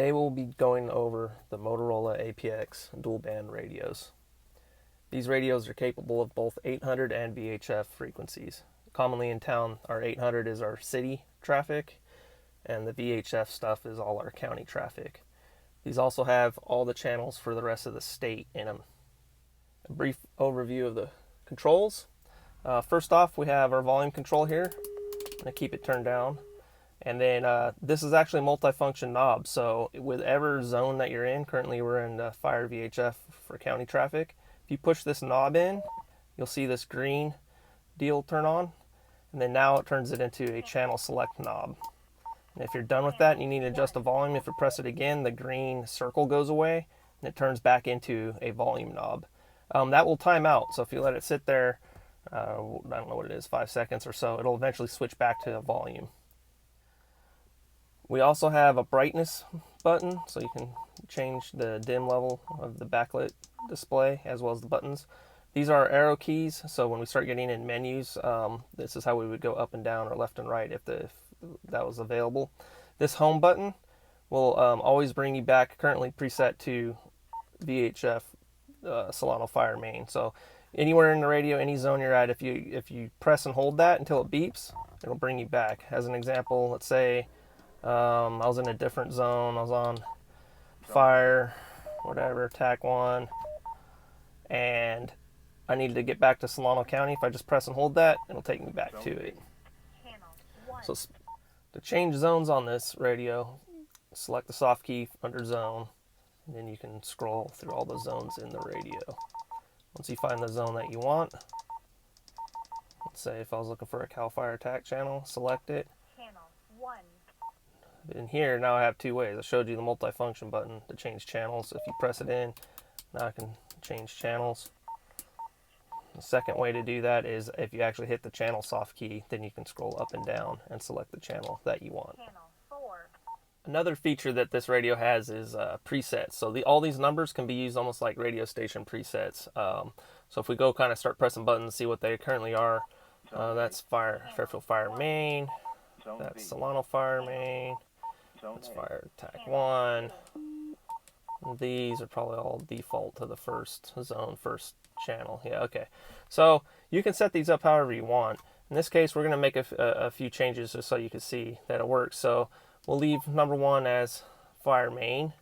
Today we'll be going over the Motorola APX dual band radios. These radios are capable of both 800 and VHF frequencies. Commonly in town, our 800 is our city traffic, and the VHF stuff is all our county traffic. These also have all the channels for the rest of the state in them. A brief overview of the controls. First off, we have our volume control here. I'm going to keep it turned down. And then this is actually a multi-function knob, so whatever zone that you're in, currently we're in Fire VHF for county traffic. If you push this knob in, you'll see this green deal turn on, and then now it turns it into a channel select knob. And if you're done with that and you need to adjust the volume, if you press it again, the green circle goes away, and it turns back into a volume knob. That will time out, so if you let it sit there, I don't know what it is, 5 seconds or so, it'll eventually switch back to a volume. We also have a brightness button, so you can change the dim level of the backlit display as well as the buttons. These are arrow keys, so when we start getting in menus, this is how we would go up and down or left and right if that was available. This home button will always bring you back, currently preset to VHF Solano Fire main. So anywhere in the radio, any zone you're at, if you press and hold that until it beeps, it'll bring you back. As an example, let's say I was in a different zone. I was on Fire, whatever, TAC 1, and I needed to get back to Solano County. If I just press and hold that, it'll take me back to it. So to change zones on this radio, select the soft key under zone, and then you can scroll through all the zones in the radio. Once you find the zone that you want, let's say if I was looking for a CAL FIRE TAC channel, select it. In here, now I have two ways. I showed you the multifunction button to change channels. If you press it in, now I can change channels. The second way to do that is if you actually hit the channel soft key, then you can scroll up and down and select the channel that you want. Another feature that this radio has is presets. So all these numbers can be used almost like radio station presets. So if we go kind of start pressing buttons, see what they currently are. That's Fairfield Fire main. That's Solano Fire main. That's Fire TAC 1. These are probably all default to the first zone, first channel. Yeah, okay. So you can set these up however you want. In this case, we're going to make a few changes just so you can see that it works. So we'll leave number 1 as Fire main,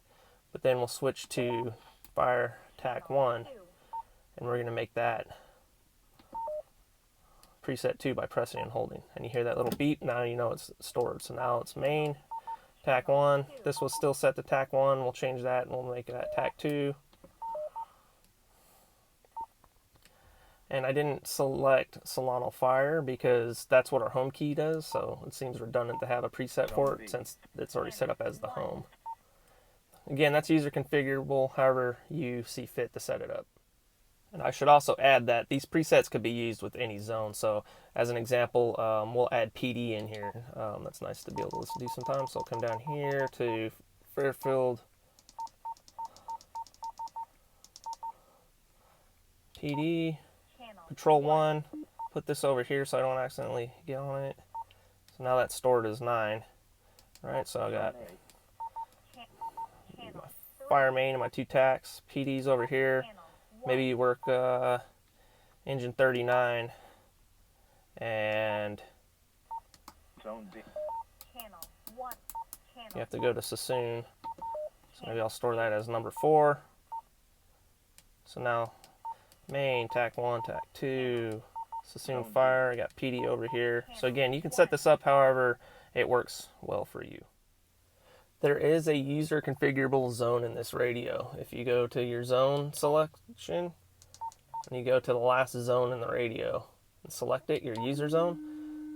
but then we'll switch to Fire TAC 1, and we're going to make that preset 2 by pressing and holding. And you hear that little beep, now you know it's stored. So now it's main, TAC 1. This was still set to TAC 1. We'll change that and we'll make that TAC 2. And I didn't select Solano Fire because that's what our home key does, so it seems redundant to have a preset for it since it's already set up as the home. Again, that's user configurable however you see fit to set it up. And I should also add that these presets could be used with any zone. So as an example, we'll add PD in here. That's nice to be able to listen to sometimes. So I'll come down here to Fairfield PD, Patrol 1, put this over here so I don't accidentally get on it. So now that's stored as 9. Alright, so I got my Fire main and my 2 TACs, PD's over here. Maybe you work engine 39 and you have to go to Sassoon. So maybe I'll store that as number 4. So now main, TAC 1, TAC 2, Sassoon Fire, I got PD over here. So again, you can set this up however it works well for you. There is a user configurable zone in this radio. If you go to your zone selection and you go to the last zone in the radio and select it, your user zone,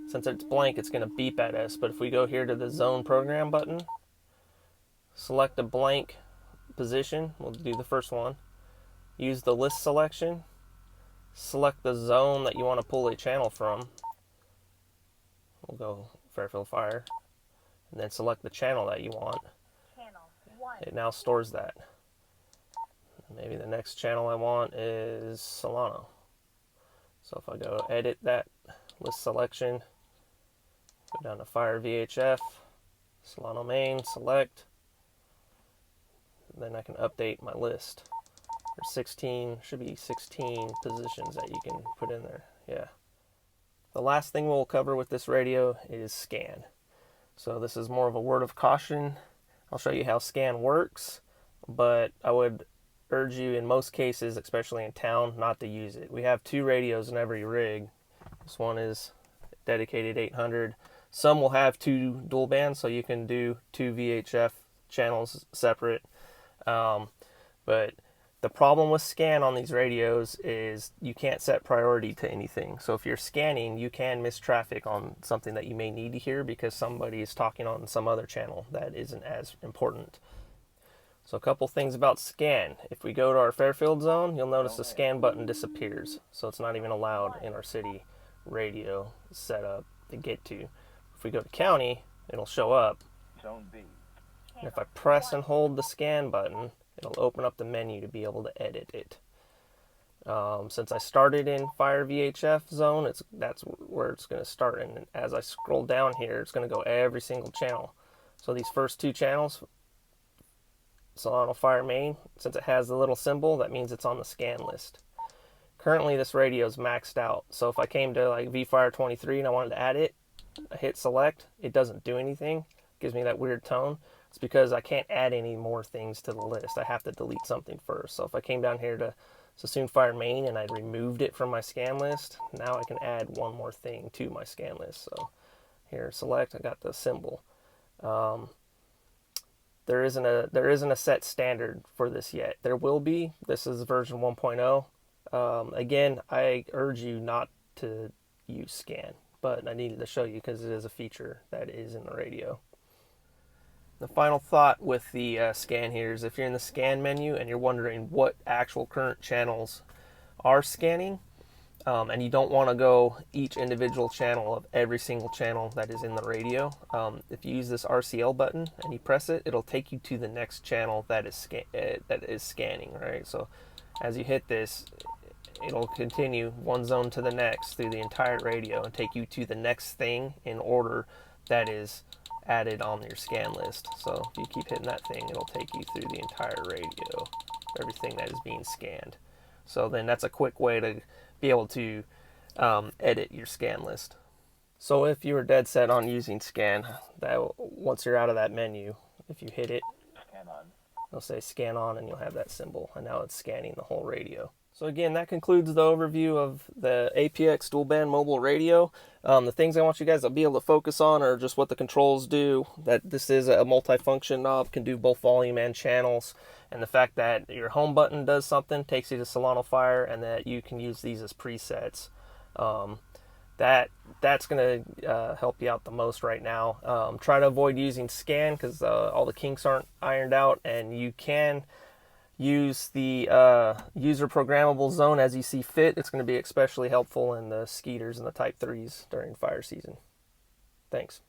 since it's blank, it's going to beep at us. But if we go here to the zone program button, select a blank position, we'll do the first one, use the list selection, select the zone that you want to pull a channel from. We'll go Fairfield Fire. And then select the channel that you want. It now stores that. Maybe the next channel I want is Solano. So if I go edit that list selection, go down to Fire VHF, Solano main, select, then I can update my list. There's 16, should be 16 positions that you can put in there. Yeah. The last thing we'll cover with this radio is scan. So this is more of a word of caution. I'll show you how scan works, but I would urge you in most cases, especially in town, not to use it. We have 2 radios in every rig. This one is dedicated 800. Some will have 2 dual bands, so you can do 2 VHF channels separate. But the problem with scan on these radios is you can't set priority to anything. So if you're scanning, you can miss traffic on something that you may need to hear because somebody is talking on some other channel that isn't as important. So a couple things about scan. If we go to our Fairfield zone, you'll notice the scan button disappears. So it's not even allowed in our city radio setup to get to. If we go to county, it'll show up. Zone B. And if I press and hold the scan button, it'll open up the menu to be able to edit it. Since I started in Fire VHF zone, that's where it's going to start. And as I scroll down here, it's going to go every single channel. So these first 2 channels, Solano Fire Main, since it has the little symbol, that means it's on the scan list. Currently, this radio is maxed out. So if I came to like V-Fire 23 and I wanted to add it, I hit select, it doesn't do anything. It gives me that weird tone. It's because I can't add any more things to the list. I have to delete something first. So if I came down here to Sassoon Fire Main and I removed it from my scan list, now I can add one more thing to my scan list. So here, select, I got the symbol. There isn't a set standard for this yet. There will be. This is version 1.0. Again, I urge you not to use scan, but I needed to show you because it is a feature that is in the radio. The final thought with the scan here is if you're in the scan menu and you're wondering what actual current channels are scanning, and you don't want to go each individual channel of every single channel that is in the radio, if you use this RCL button and you press it, it'll take you to the next channel that is scanning, right? So as you hit this, it'll continue one zone to the next through the entire radio and take you to the next thing in order that is added on your scan list. So if you keep hitting that thing, it'll take you through the entire radio, everything that is being scanned. So then that's a quick way to be able to edit your scan list. So if you were dead set on using scan, that once you're out of that menu, if you hit it, it'll say scan on and you'll have that symbol, and now it's scanning the whole radio. So again, that concludes the overview of the APX dual band mobile radio. The things I want you guys to be able to focus on are just what the controls do, that this is a multi-function knob, can do both volume and channels, and the fact that your home button does something, takes you to Solano Fire, and that you can use these as presets. That's going to help you out the most right now. Try to avoid using scan because all the kinks aren't ironed out, and you can use the user programmable zone as you see fit. It's going to be especially helpful in the Skeeters and the Type 3s during fire season. Thanks.